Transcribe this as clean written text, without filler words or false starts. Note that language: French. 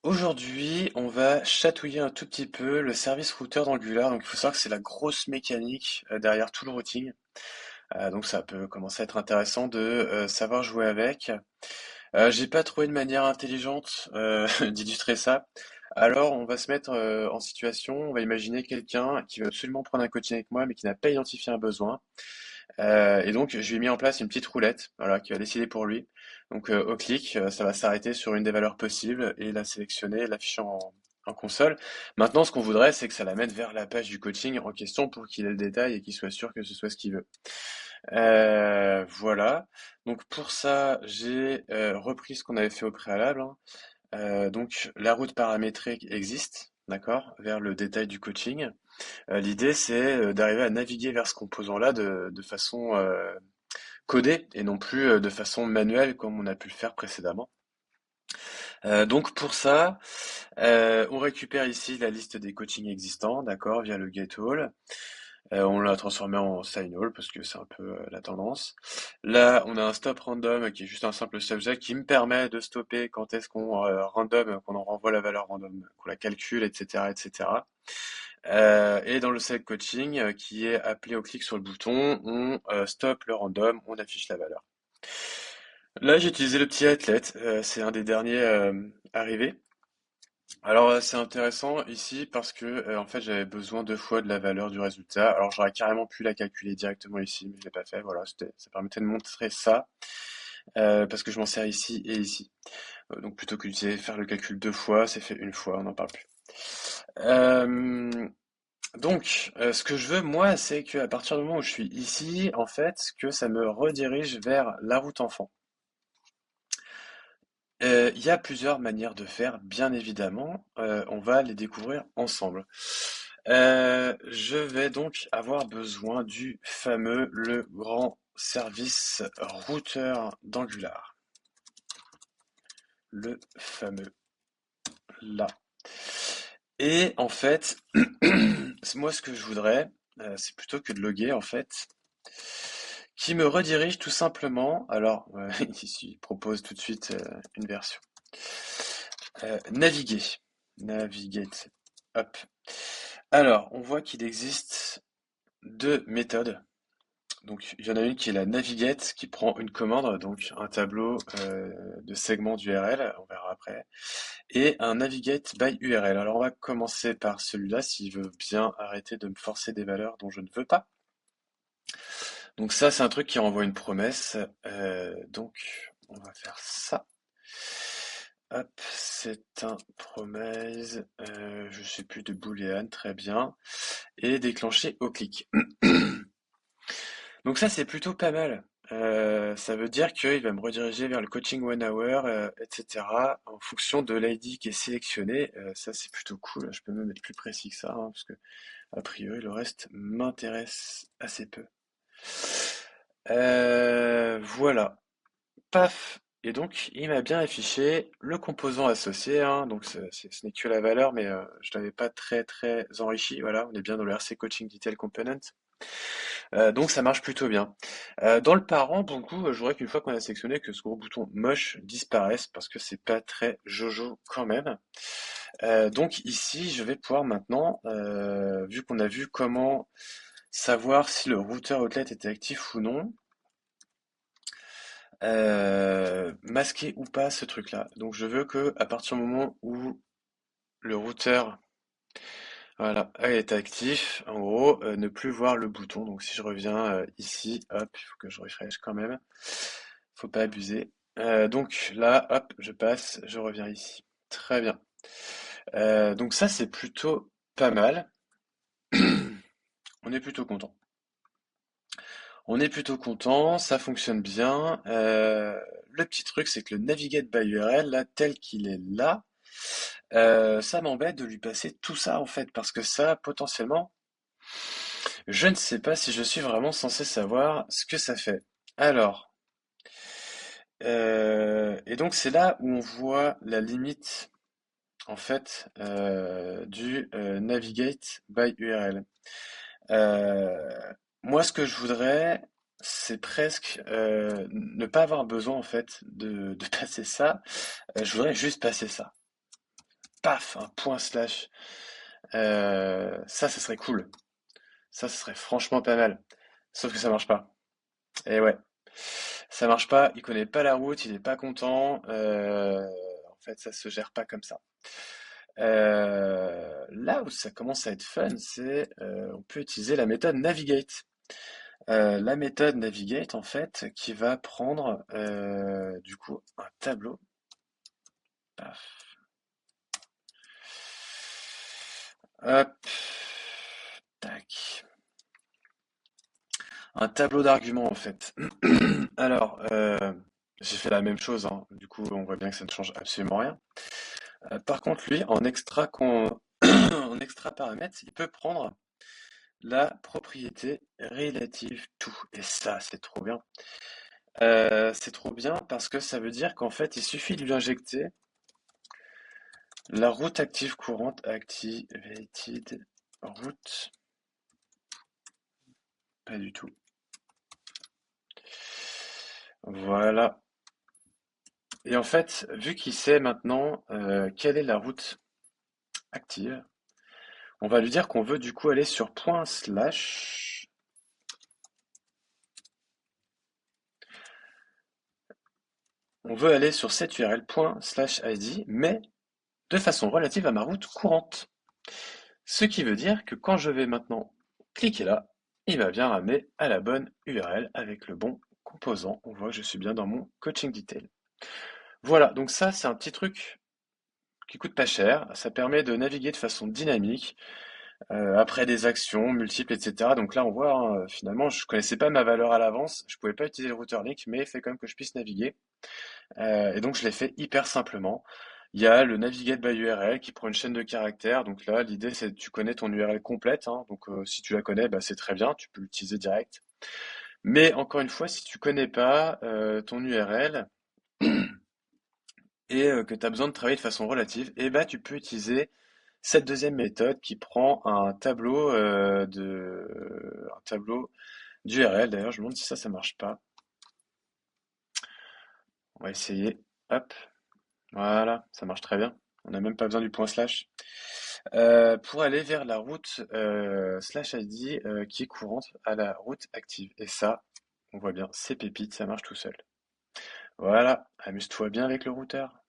Aujourd'hui, on va chatouiller un tout petit peu le service routeur d'Angular. Donc, il faut savoir que c'est la grosse mécanique derrière tout le routing. Donc, ça peut commencer à être intéressant de savoir jouer avec. J'ai pas trouvé de manière intelligente d'illustrer ça. Alors, on va se mettre en situation. On va imaginer quelqu'un qui veut absolument prendre un coaching avec moi, mais qui n'a pas identifié un besoin. Et donc, je lui ai mis en place une petite roulette, voilà, qui va décider pour lui. Donc, au clic, ça va s'arrêter sur une des valeurs possibles et la sélectionner, l'afficher en console. Maintenant, ce qu'on voudrait, c'est que ça la mette vers la page du coaching en question pour qu'il ait le détail et qu'il soit sûr que ce soit ce qu'il veut. Voilà. Donc, pour ça, j'ai repris ce qu'on avait fait au préalable, hein. Donc, la route paramétrée existe, d'accord, vers le détail du coaching. L'idée, c'est d'arriver à naviguer vers ce composant-là de façon codée et non plus de façon manuelle comme on a pu le faire précédemment. Donc pour ça, on récupère ici la liste des coachings existants, d'accord, via le getAll. On l'a transformé en signAll parce que c'est un peu la tendance. Là, on a un stop random qui est juste un simple subject qui me permet de stopper quand est-ce qu'on random, qu'on en renvoie la valeur random, qu'on la calcule, etc., etc. Et dans le select coaching qui est appelé au clic sur le bouton, on stoppe le random, on affiche la valeur. Là, j'ai utilisé le petit athlète, c'est un des derniers arrivés. Alors c'est intéressant ici parce que en fait j'avais besoin deux fois de la valeur du résultat. Alors j'aurais carrément pu la calculer directement ici, mais je l'ai pas fait. Voilà, ça permettait de montrer ça parce que je m'en sers ici et ici. Donc plutôt que d'utiliser faire le calcul deux fois, c'est fait une fois, on n'en parle plus. Euh, Donc, ce que je veux, moi, c'est qu'à partir du moment où je suis ici, en fait, que ça me redirige vers la route enfant. Il y a plusieurs manières de faire, bien évidemment. On va les découvrir ensemble. Je vais donc avoir besoin du fameux, le grand service routeur d'Angular. Le fameux, là. Et en fait, moi, ce que je voudrais, c'est plutôt que de loguer, en fait, qui me redirige tout simplement. Alors, il propose tout de suite une version. Naviguer. Navigate. Hop. Alors, on voit qu'il existe deux méthodes. Donc, il y en a une qui est la navigate, qui prend une commande, donc un tableau de segments d'URL, on verra après, et un navigate by URL. Alors, on va commencer par celui-là, s'il veut bien arrêter de me forcer des valeurs dont je ne veux pas. Donc ça, c'est un truc qui renvoie une promesse. Donc, on va faire ça. Hop, c'est un promise, je sais plus de booléen, très bien. Et déclencher au clic. Donc ça, c'est plutôt pas mal. Ça veut dire qu'il va me rediriger vers le coaching one hour, etc. en fonction de l'ID qui est sélectionné. Ça, c'est plutôt cool. Je peux même être plus précis que ça, hein, parce que a priori, le reste m'intéresse assez peu. Voilà. Paf! Et donc, il m'a bien affiché le composant associé, hein, donc ce n'est que la valeur, mais je ne l'avais pas très très enrichi. Voilà, on est bien dans le RC Coaching Detail Component. Donc ça marche plutôt bien. Dans le parent, pour le coup, je voudrais qu'une fois qu'on a sélectionné, que ce gros bouton moche disparaisse, parce que c'est pas très jojo quand même. Donc ici, je vais pouvoir maintenant, vu qu'on a vu comment savoir si le routeur outlet était actif ou non, masquer ou pas ce truc-là. Donc je veux que à partir du moment où le routeur, voilà, est actif, en gros, ne plus voir le bouton. Donc si je reviens ici, hop, il faut que je refresh quand même. Faut pas abuser. Donc là, hop, je passe, je reviens ici. Très bien. Donc ça, c'est plutôt pas mal. On est plutôt content. On est plutôt content, ça fonctionne bien. Le petit truc, c'est que le navigate by URL, là, tel qu'il est là, ça m'embête de lui passer tout ça en fait, parce que ça, potentiellement, je ne sais pas si je suis vraiment censé savoir ce que ça fait. Alors, et donc c'est là où on voit la limite en fait du navigate by URL. Moi, ce que je voudrais, c'est presque ne pas avoir besoin en fait de passer ça. Je voudrais juste passer ça. paf, un point slash. Ça, ça serait cool. Ça serait franchement pas mal. Sauf que ça marche pas. Et ouais, ça marche pas. Il connaît pas la route, il est pas content. En fait, ça se gère pas comme ça. Là où ça commence à être fun, c'est on peut utiliser la méthode Navigate. La méthode Navigate, en fait, qui va prendre du coup un tableau. Paf. Hop. Tac. Un tableau d'arguments, en fait. Alors, j'ai fait la même chose, hein. Du coup, on voit bien que ça ne change absolument rien. Par contre, lui, en extra paramètres, il peut prendre la propriété relative to. Et ça, c'est trop bien. C'est trop bien parce que ça veut dire qu'en fait, il suffit de lui injecter la route active courante, activated route, pas du tout. Voilà. Et en fait, vu qu'il sait maintenant quelle est la route active, on va lui dire qu'on veut du coup aller sur point slash. On veut aller sur cette URL point slash ID, mais de façon relative à ma route courante. Ce qui veut dire que quand je vais maintenant cliquer là, il va bien ramener à la bonne URL avec le bon composant. On voit que je suis bien dans mon coaching detail. Voilà, donc ça c'est un petit truc qui coûte pas cher. Ça permet de naviguer de façon dynamique après des actions multiples, etc. Donc là on voit finalement je connaissais pas ma valeur à l'avance, je pouvais pas utiliser le router link, mais il fait quand même que je puisse naviguer. Et donc je l'ai fait hyper simplement. Il y a le Navigate by URL qui prend une chaîne de caractères. Donc là, l'idée c'est que tu connais ton URL complète, hein. Donc si tu la connais, bah, c'est très bien, tu peux l'utiliser direct. Mais encore une fois, si tu connais pas ton URL et que tu as besoin de travailler de façon relative, et bah, tu peux utiliser cette deuxième méthode qui prend un tableau d'URL. D'ailleurs, je me demande si ça marche pas. On va essayer. Hop, voilà, ça marche très bien. On n'a même pas besoin du point slash. Pour aller vers la route slash ID qui est courante à la route active. Et ça, on voit bien, c'est pépite, ça marche tout seul. Voilà, amuse-toi bien avec le routeur.